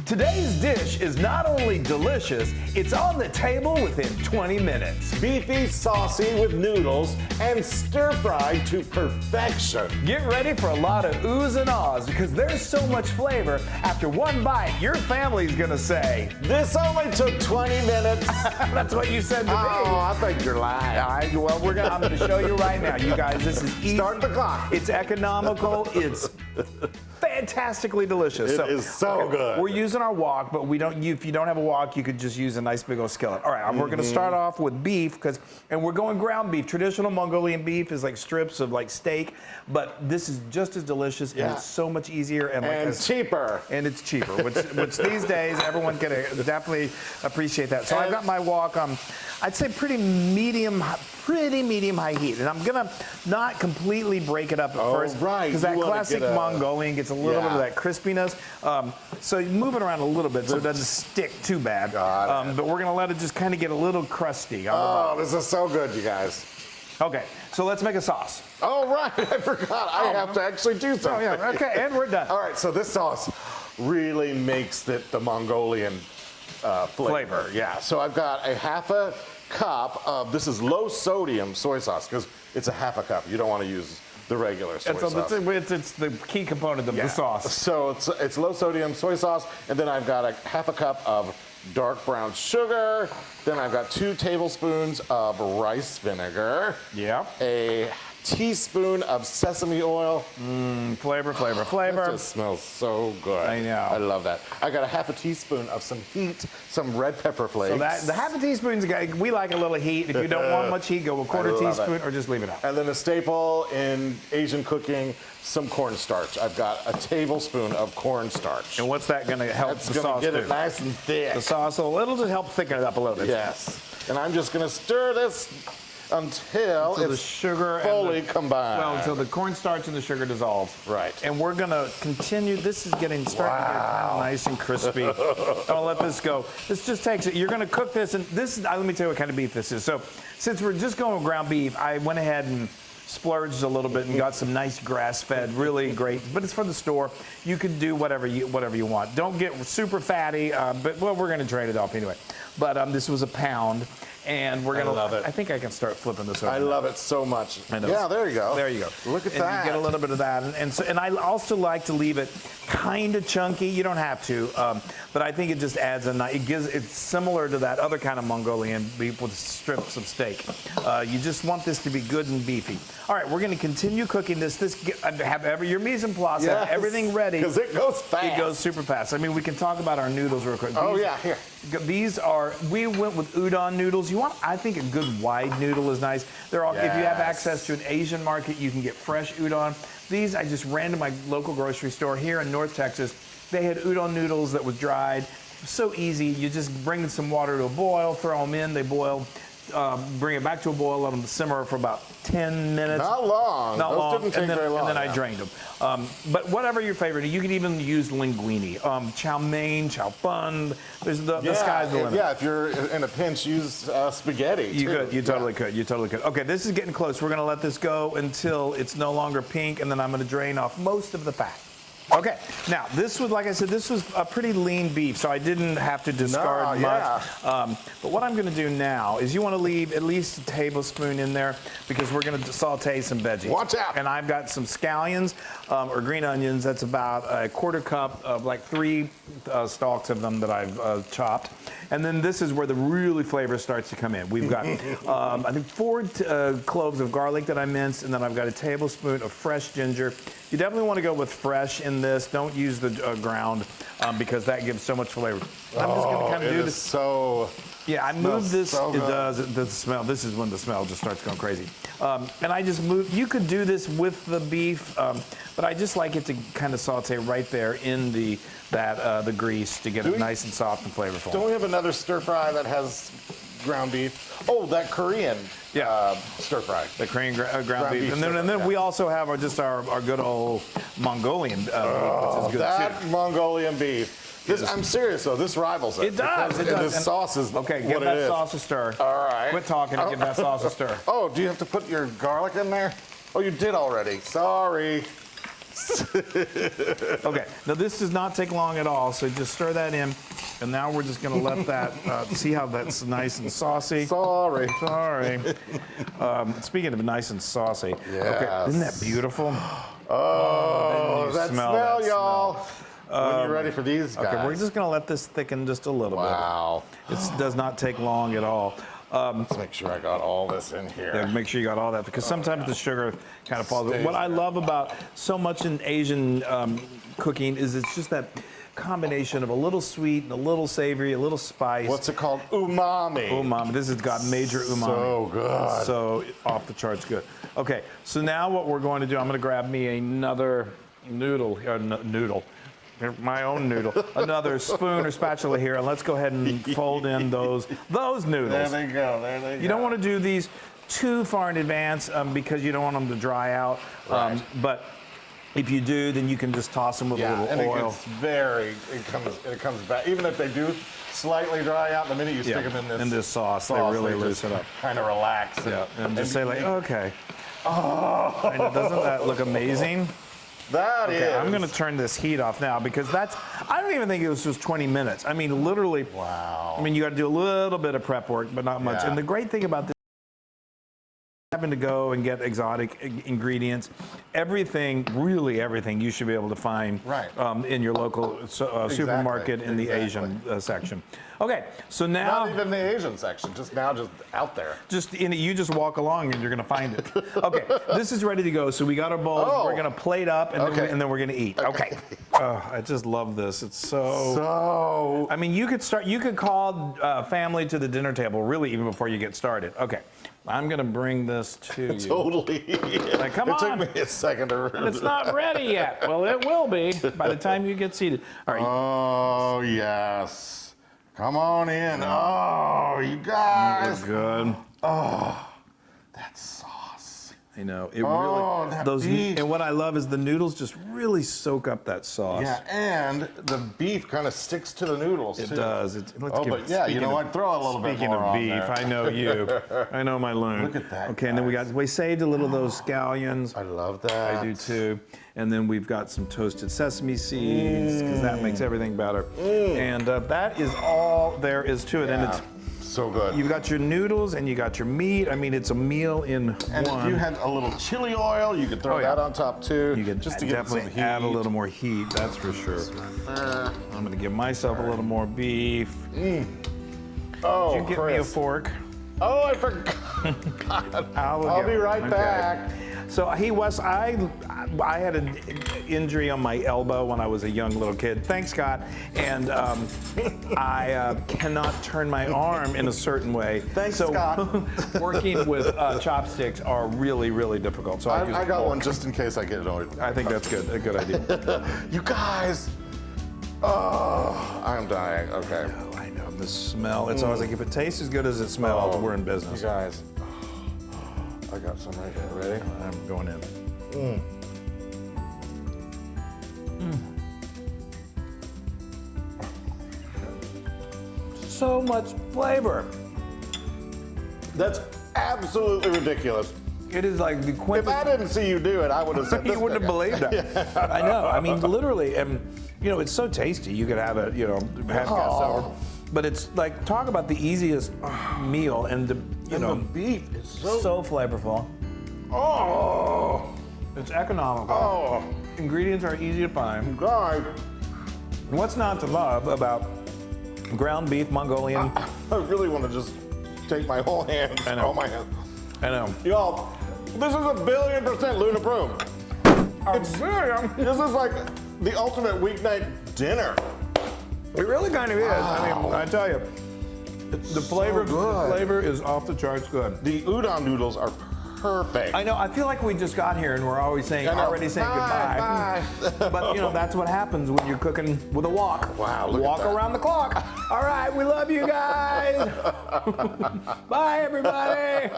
Today's dish is not only delicious, it's on the table within 20 minutes. Beefy, saucy with noodles and stir-fried to perfection. Get ready for a lot of oohs and ahs because there's so much flavor. After one bite, your family's gonna say, "This only took 20 minutes." That's what you said to me. Oh, I think you're lying. Well, I'm gonna show you right now. You guys, this is easy. Start the clock. It's economical. It's fantastically delicious. It is so good. We're using our wok, but if you don't have a wok, you could just use a nice big old skillet. All right, we're going to start off with beef and we're going ground beef. Traditional Mongolian beef is like strips of like steak, but this is just as delicious and it's so much easier and cheaper. And it's cheaper, which these days everyone can definitely appreciate that. So I've got my wok on, I'd say pretty medium high heat, and I'm gonna not completely break it up at first, right? Because that classic Mongolian gets a little bit of that crispiness. So you move it around a little bit so it doesn't stick too bad. But we're gonna let it just kind of get a little crusty. This is so good, you guys. Okay, so let's make a sauce. Oh, right, I forgot. I have to actually do something. Oh, yeah, okay, and we're done. All right, so this sauce really makes it the Mongolian flavor. Yeah, so I've got a half a cup of, this is low sodium soy sauce because it's a half a cup. You don't want to use the regular soy sauce. It's the key component of the sauce. So it's low sodium soy sauce, and then I've got a half a cup of dark brown sugar. Then I've got 2 tablespoons of rice vinegar. Yeah. A teaspoon of sesame oil. Flavor. That just smells so good. I know. I love that. I got a half a teaspoon of some heat, some red pepper flakes. So the half a teaspoon's we like a little heat. If you don't want much heat, go a quarter teaspoon or just leave it out. And then a staple in Asian cooking, some cornstarch. I've got a tablespoon of cornstarch. And what's that going to help the sauce do? Get it nice and thick. The sauce, it'll just help thicken it up a little bit. Yes. And I'm just going to stir this until it's the sugar fully combined. Well, until the cornstarch and the sugar dissolve. Right. And we're going to continue. This is starting to get nice and crispy. I'll let this go. This just takes it. You're going to cook this, and let me tell you what kind of beef this is. So since we're just going with ground beef, I went ahead and splurged a little bit and got some nice grass-fed, really great. But it's from the store. You could do whatever you want. Don't get super fatty, but we're going to trade it off anyway. But this was a pound. And we're gonna love it. I think I can start flipping this over. I love it so much. I know. Yeah, there you go. There you go. Look at that. You get a little bit of that, and I also like to leave it kind of chunky. You don't have to, but I think it just adds a nice. It's similar to that other kind of Mongolian beef with strips of steak. You just want this to be good and beefy. All right, we're going to continue cooking this. Have your mise en place, have everything ready. Because it goes fast. It goes super fast. I mean, we can talk about our noodles real quick. Here. We went with Udon Noodles. I think a good wide noodle is nice. If you have access to an Asian market, you can get fresh udon. These I just ran to my local grocery store here in North Texas. They had udon noodles that was dried. So easy. You just bring some water to a boil, throw them in, they boil. Bring it back to a boil, let them simmer for about 10 minutes. Not long. Those didn't take very long. And then I drained them. But whatever your favorite, you can even use linguine, chow mein, chow fun. The sky's the limit. Yeah, if you're in a pinch, use spaghetti. You totally could. Okay, this is getting close. We're going to let this go until it's no longer pink, and then I'm going to drain off most of the fat. Okay, now this was, like I said, this was a pretty lean beef, so I didn't have to discard much. But what I'm going to do now is you want to leave at least a tablespoon in there because we're going to saute some veggies. Watch out! And I've got some scallions or green onions. That's about a quarter cup of like 3 stalks of them that I've chopped. And then this is where the really flavor starts to come in. We've got, I think, 4 cloves of garlic that I minced, and then I've got a tablespoon of fresh ginger. You definitely want to go with fresh in this. Don't use the ground because that gives so much flavor. I'm just going to kind of do this. So yeah, I moved this. So it does. The smell. This is when the smell just starts going crazy. And I just moved. You could do this with the beef, but I just like it to kind of saute right there in the grease to get it nice and soft and flavorful. Don't we have another stir fry that has ground beef? Oh, that Korean stir fry. The Korean ground beef. And then we also have our good old Mongolian beef, which is good that Mongolian beef. I'm serious though. This rivals it. It does. This sauce is okay. Give that sauce a stir. All right. Quit talking and give that sauce a stir. Oh, do you have to put your garlic in there? Oh, you did already. Sorry. Okay, now this does not take long at all, so just stir that in. And now we're just gonna let that, see how that's nice and saucy? Sorry. Sorry. Speaking of nice and saucy. Yes. Okay, isn't that beautiful? Oh, then you that smell smell, that y'all. When you're ready for these guys. Okay, we're just gonna let this thicken just a little Wow. bit. It does not take long at all. Let's make sure I got all this in here. Yeah, make sure you got all that, because sometimes the sugar kind of falls. What I love about so much in Asian cooking is it's just that combination of a little sweet and a little savory, a little spice. What's it called? Umami. Umami. This has got major umami. So good. So off the charts good. Okay, so now what we're going to do, I'm going to grab me another noodle, my own noodle, another spoon or spatula here, and let's go ahead and fold in those noodles. There they go. There they go. You don't want to do these too far in advance because you don't want them to dry out. Right. But if you do, then you can just toss them with a little and oil. it comes back. Even if they do slightly dry out, the minute you stick them in this sauce, they really loosen up. Kind of relax. And just say like, okay. Oh, and doesn't that look amazing? That is. I'm going to turn this heat off now because I don't even think it was just 20 minutes. I mean, literally. Wow. I mean, you got to do a little bit of prep work, but not much. Yeah. And the great thing about this, having to go and get exotic ingredients, really everything you should be able to find in your local supermarket in the Asian section. Okay, so now... Not even the Asian section, just out there. You just walk along and you're gonna find it. Okay, this is ready to go. So we got our bowls, we're gonna plate up, and then we're gonna eat. Okay. I just love this. It's so... I mean, you could call family to the dinner table really even before you get started. Okay. I'm gonna bring this to you. Totally. Like, come on. It took me a second to. And it's not ready yet. Well, it will be by the time you get seated. All right. Oh yes. Come on in. Oh, you guys. That's good. Oh, that sauce. I know. It really. That beef. And what I love is the noodles just really soak up that sauce. Yeah, and the beef kind of sticks to the noodles too. It does. You know what? Throw a little bit more on Speaking of beef, I know you. I know my loon. Look at that. Okay, and then we saved a little of those scallions. I love that. I do too. And then we've got some toasted sesame seeds because that makes everything better. And that is all there is to it. Yeah. And it's so good. You've got your noodles and you got your meat. I mean, it's a meal in one. And if you had a little chili oil, you could throw that on top too. You could just to get some definitely heat. add a little more heat, that's for sure. I'm gonna give myself a little more beef. Oh, Did you get me a fork? Oh, I forgot. I'll be right back. So I had an injury on my elbow when I was a young little kid. Thanks, Scott. And I cannot turn my arm in a certain way. Thanks, Scott. Working with chopsticks are really, really difficult. So I got one just in case I get annoyed. I think that's good. A good idea. You guys. Oh, I'm dying. Okay. I know the smell. It's always like if it tastes as good as it smells, we're in business. You guys. I got some right here. Ready? I'm going in. So much flavor. That's absolutely ridiculous. It is like the If I didn't see you do it, I would have said this. You wouldn't have believed that. I know. I mean, literally, and it's so tasty. You could have it, half sour. But it's like, talk about the easiest meal, and the beef is so flavorful. Oh, it's economical. oh, Ingredients are easy to find. guys. And what's not to love about ground beef Mongolian? I really want to just take my whole hands. I know. All my hands. I know. Y'all, this is 1,000,000,000% Luna Broom. This is like the ultimate weeknight dinner. It really kind of is. I mean, I tell you, the flavor, good. the flavor is off the charts good. The udon noodles are perfect. I know. I feel like we just got here and we're already saying goodbye. Bye. But that's what happens when you're cooking with a wok. Wow, look at Walk that. around the clock. All right, we love you guys. Bye, everybody.